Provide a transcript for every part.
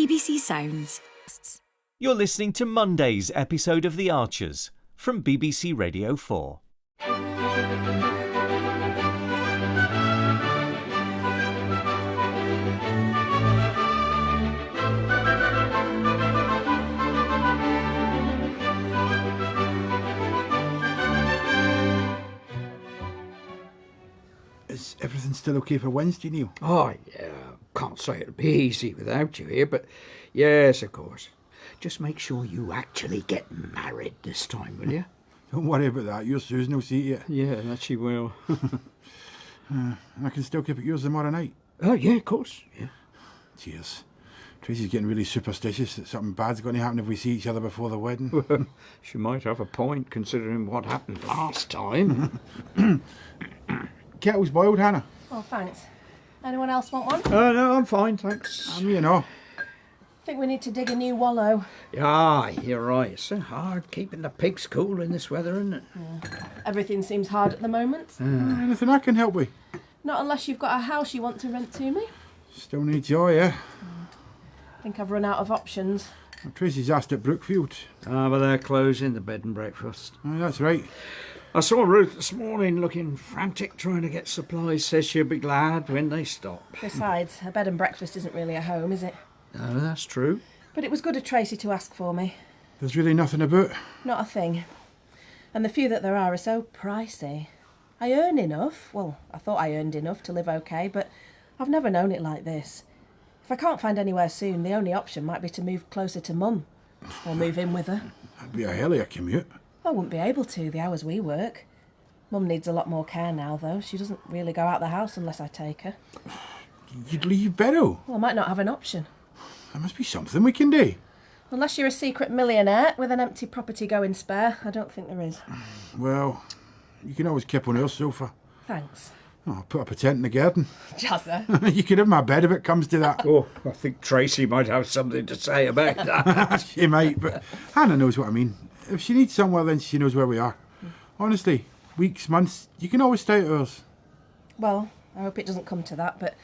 BBC Sounds. You're listening to Monday's episode of The Archers from BBC Radio 4. Is everything still okay for Wednesday, Neil? Oh, yeah. Can't say it'll be easy without you here, but yes, of course. Just make sure you actually get married this time, will you? Don't worry about that. Your Susan will see you. Yeah, that she will. And I can still keep it yours tomorrow night. Oh, yeah, of course. Yeah. Cheers. Tracy's getting really superstitious that something bad's going to happen if we see each other before the wedding. She might have a point, considering what happened last time. Kettle's boiled, Hannah. Oh, thanks. Anyone else want one? No, I'm fine, thanks. You know. I think we need to dig a new wallow. Yeah, you're right. It's so hard keeping the pigs cool in this weather, isn't it? Everything seems hard at the moment. Anything I can help with? Not unless you've got a house you want to rent to me. Still need joy, yeah? I think I've run out of options. Well, Tracy's asked at Brookfield. But they're closing the bed and breakfast. Oh, that's right. I saw Ruth this morning looking frantic trying to get supplies. Says she'll be glad when they stop. Besides, a bed and breakfast isn't really a home, is it? No, that's true. But it was good of Tracy to ask for me. There's really nothing about. Not a thing. And the few that there are so pricey. I earn enough. Well, I thought I earned enough to live okay, but I've never known it like this. If I can't find anywhere soon, the only option might be to move closer to Mum. Or move in with her. That'd be a hell of a commute. I wouldn't be able to, the hours we work. Mum needs a lot more care now, though. She doesn't really go out the house unless I take her. You'd leave Barrow. Well, I might not have an option. There must be something we can do. Unless you're a secret millionaire with an empty property going spare, I don't think there is. Well, you can always keep on our sofa. Thanks. Oh, I'll put up a tent in the garden. Jazza. You can have my bed if it comes to that. Oh, I think Tracy might have something to say about that. She might, but Hannah knows what I mean. If she needs somewhere, then she knows where we are. Honestly, weeks, months, you can always stay at ours. Well, I hope it doesn't come to that, but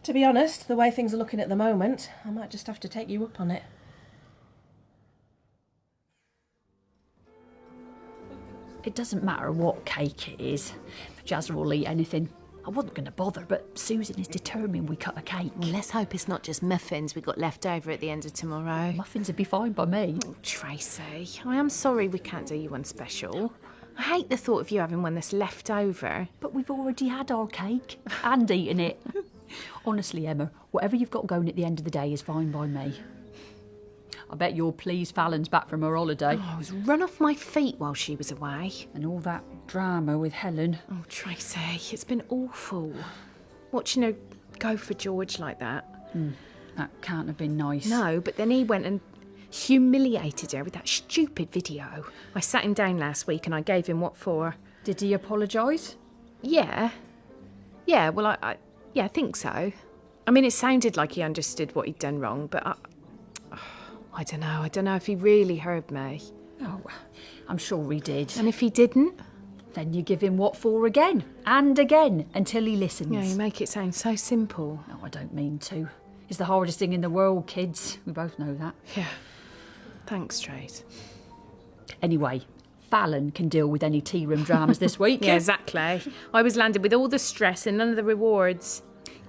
to be honest, the way things are looking at the moment, I might just have to take you up on it. It doesn't matter what cake it is. Jazza will eat anything. I wasn't going to bother, but Susan is determined we cut a cake. Well, let's hope it's not just muffins we got left over at the end of tomorrow. Muffins would be fine by me. Oh, Tracy, I am sorry we can't do you one special. I hate the thought of you having one that's left over. But we've already had our cake and eaten it. Honestly, Emma, whatever you've got going at the end of the day is fine by me. I bet you're pleased Fallon's back from her holiday. Oh, I was run off my feet while she was away. And all that drama with Helen. Oh, Tracy, it's been awful. Watching her go for George like that. That can't have been nice. No, but then he went and humiliated her with that stupid video. I sat him down last week and I gave him what for. Did he apologise? Yeah. Yeah, well, I think so. I mean, it sounded like he understood what he'd done wrong, but I don't know. I don't know if he really heard me. Oh, I'm sure he did. And if he didn't? Then you give him what for again and again until he listens. Yeah, you make it sound so simple. No, I don't mean to. It's the hardest thing in the world, kids. We both know that. Yeah. Thanks, Trace. Anyway, Fallon can deal with any tea room dramas this week. Yeah, exactly. I was landed with all the stress and none of the rewards.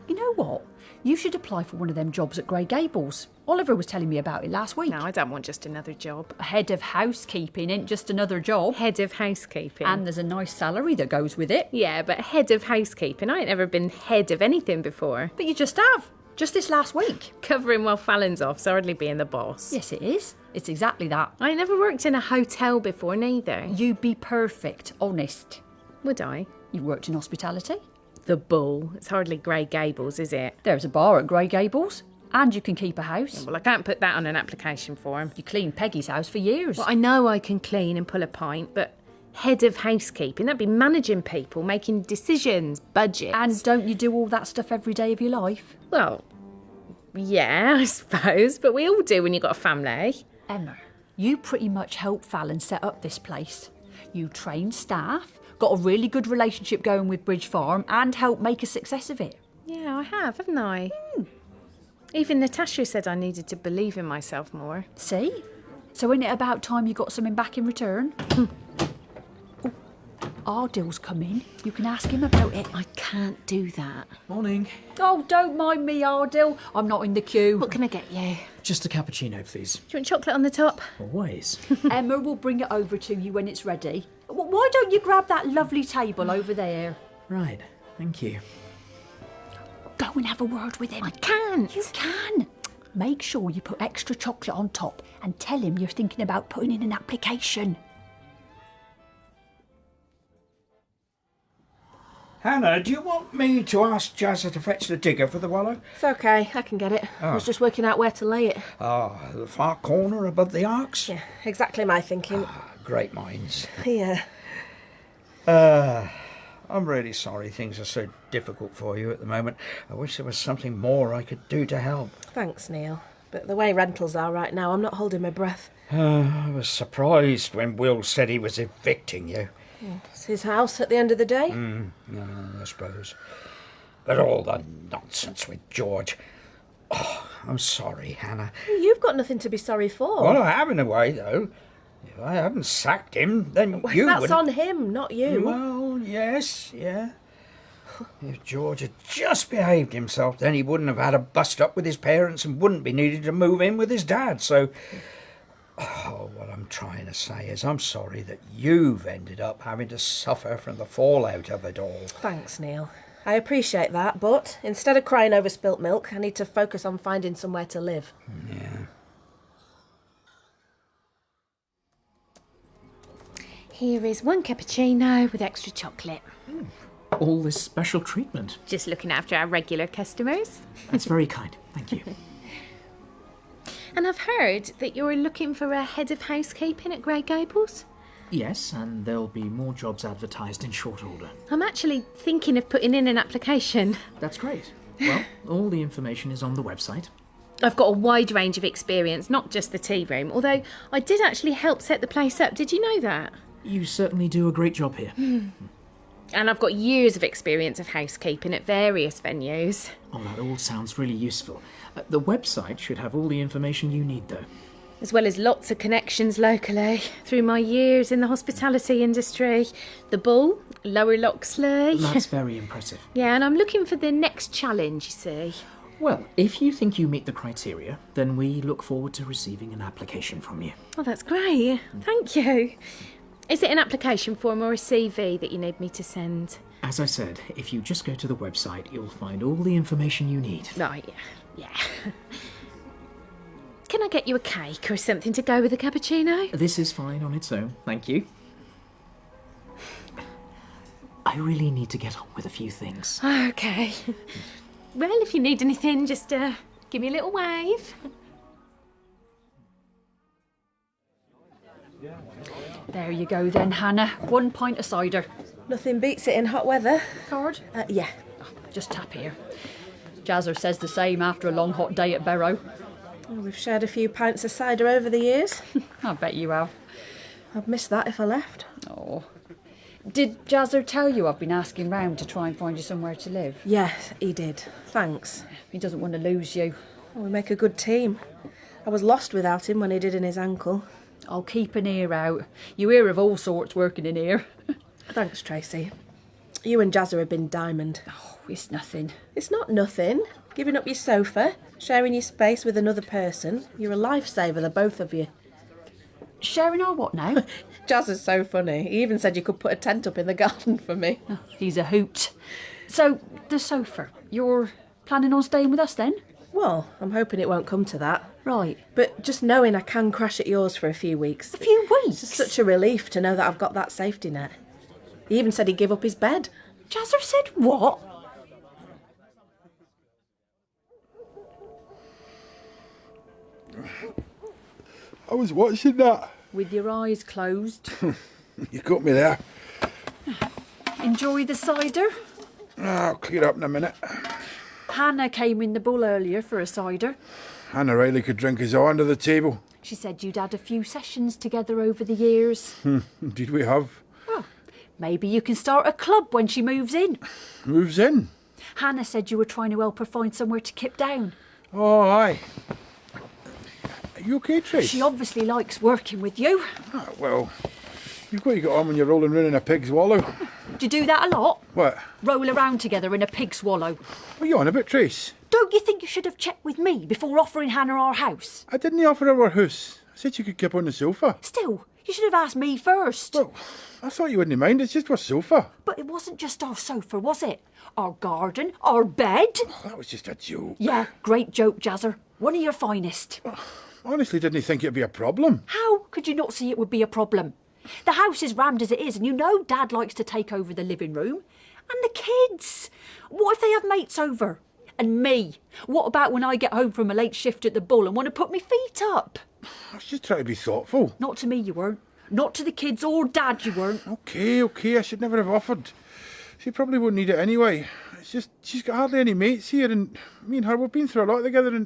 You know what? You should apply for one of them jobs at Grey Gables. Oliver was telling me about it last week. No, I don't want just another job. Head of housekeeping ain't just another job. Head of housekeeping. And there's a nice salary that goes with it. Yeah, but head of housekeeping. I ain't ever been head of anything before. But you just have. Just this last week. Covering while Fallon's off, so hardly being the boss. Yes, it is. It's exactly that. I ain't never worked in a hotel before, neither. You'd be perfect, honest. Would I? You've worked in hospitality. The Bull. It's hardly Grey Gables, is it? There's a bar at Grey Gables. And you can keep a house. Yeah, well, I can't put that on an application form. You cleaned Peggy's house for years. Well, I know I can clean and pull a pint, but head of housekeeping, that'd be managing people, making decisions, budgets. And don't you do all that stuff every day of your life? Well, yeah, I suppose, but we all do when you've got a family. Emma, you pretty much helped Fallon set up this place. You trained staff, got a really good relationship going with Bridge Farm, and helped make a success of it. Yeah, I have, haven't I? Even Natasha said I needed to believe in myself more. See? So isn't it about time you got something back in return? Oh, Ardill's come in. You can ask him about it. I can't do that. Morning. Oh, don't mind me, Ardill. I'm not in the queue. What can I get you? Just a cappuccino, please. Do you want chocolate on the top? Always. Emma will bring it over to you when it's ready. Why don't you grab that lovely table over there? Right, thank you. Go and have a word with him. I can't. You can. Make sure you put extra chocolate on top and tell him you're thinking about putting in an application. Hannah, do you want me to ask Jazza to fetch the digger for the wallow? It's okay, I can get it. I was just working out where to lay it. Ah, the far corner above the arcs? Yeah, exactly my thinking. Great minds. Yeah. I'm really sorry things are so difficult for you at the moment. I wish there was something more I could do to help. Thanks, Neil. But the way rentals are right now, I'm not holding my breath. I was surprised when Will said he was evicting you. It's his house at the end of the day. I suppose. But all the nonsense with George. Oh, I'm sorry, Hannah. You've got nothing to be sorry for. Well, I have in a way, though. If I hadn't sacked him, then you That's would. on him, not you. Well, yes, yeah. If George had just behaved himself, then he wouldn't have had a bust up with his parents and wouldn't be needed to move in with his dad. So, what I'm trying to say is I'm sorry that you've ended up having to suffer from the fallout of it all. Thanks, Neil. I appreciate that, but instead of crying over spilt milk, I need to focus on finding somewhere to live. Yeah. Here is one cappuccino with extra chocolate. All this special treatment. Just looking after our regular customers. That's very kind. Thank you. And I've heard that you're looking for a head of housekeeping at Grey Gables. Yes, and there'll be more jobs advertised in short order. I'm actually thinking of putting in an application. That's great. Well, all the information is on the website. I've got a wide range of experience, not just the tea room, although I did actually help set the place up. Did you know that? You certainly do a great job here. And I've got years of experience of housekeeping at various venues. Oh, that all sounds really useful. The website should have all the information you need, though. As well as lots of connections locally through my years in the hospitality industry. The Bull, Lower Loxley. That's very impressive. Yeah, and I'm looking for the next challenge, you see. Well, if you think you meet the criteria, then we look forward to receiving an application from you. Oh, that's great. Thank you. Is it an application form or a CV that you need me to send? As I said, if you just go to the website, you'll find all the information you need. Right, yeah. Can I get you a cake or something to go with the cappuccino? This is fine on its own, thank you. I really need to get on with a few things. Okay. Well, if you need anything, just give me a little wave. There you go then, Hannah. 1 pint of cider. Nothing beats it in hot weather. Card? Yeah. Just tap here. Jazzer says the same after a long hot day at Barrow. Well, we've shared a few pints of cider over the years. I bet you have. I'd miss that if I left. Oh. Did Jazzer tell you I've been asking round to try and find you somewhere to live? Yes, he did. Thanks. He doesn't want to lose you. Well, we make a good team. I was lost without him when he did in his ankle. I'll keep an ear out. You hear of all sorts working in here. Thanks, Tracy. You and Jazzer have been diamond. Oh, it's nothing. It's not nothing. Giving up your sofa, sharing your space with another person. You're a lifesaver, the both of you. Sharing our what now? Jazzer's so funny. He even said you could put a tent up in the garden for me. Oh, he's a hoot. So, the sofa. You're planning on staying with us then? Well, I'm hoping it won't come to that. Right. But just knowing I can crash at yours for a few weeks. A few weeks? It's such a relief to know that I've got that safety net. He even said he'd give up his bed. Jazzer said what? I was watching that. With your eyes closed. You got me there. Enjoy the cider? I'll clear up in a minute. Hannah came in the Bull earlier for a cider. Hannah Riley could drink us all under the table. She said you'd had a few sessions together over the years. Did we have? Well, maybe you can start a club when she moves in. Moves in. Hannah said you were trying to help her find somewhere to kip down. Oh, aye. Are you okay, Trace? She obviously likes working with you. Ah, well, you've got to get on when you're rolling around in a pig's wallow. Do you do that a lot? What? Roll around together in a pig swallow. What are you on about, Trace? Don't you think you should have checked with me before offering Hannah our house? I didn't offer her our house. I said you could keep on the sofa. Still, you should have asked me first. Well, I thought you wouldn't mind. It's just our sofa. But it wasn't just our sofa, was it? Our garden, our bed. That was just a joke. Yeah, great joke, Jazzer. One of your finest. Honestly, didn't think it'd be a problem. How could you not see it would be a problem? The house is rammed as it is, and you know Dad likes to take over the living room. And the kids. What if they have mates over? And me. What about when I get home from a late shift at the Bull and want to put my feet up? I was just trying to be thoughtful. Not to me, you weren't. Not to the kids or Dad, you weren't. Okay, I should never have offered. She probably wouldn't need it anyway. It's just, she's got hardly any mates here, and me and her, we've been through a lot together, and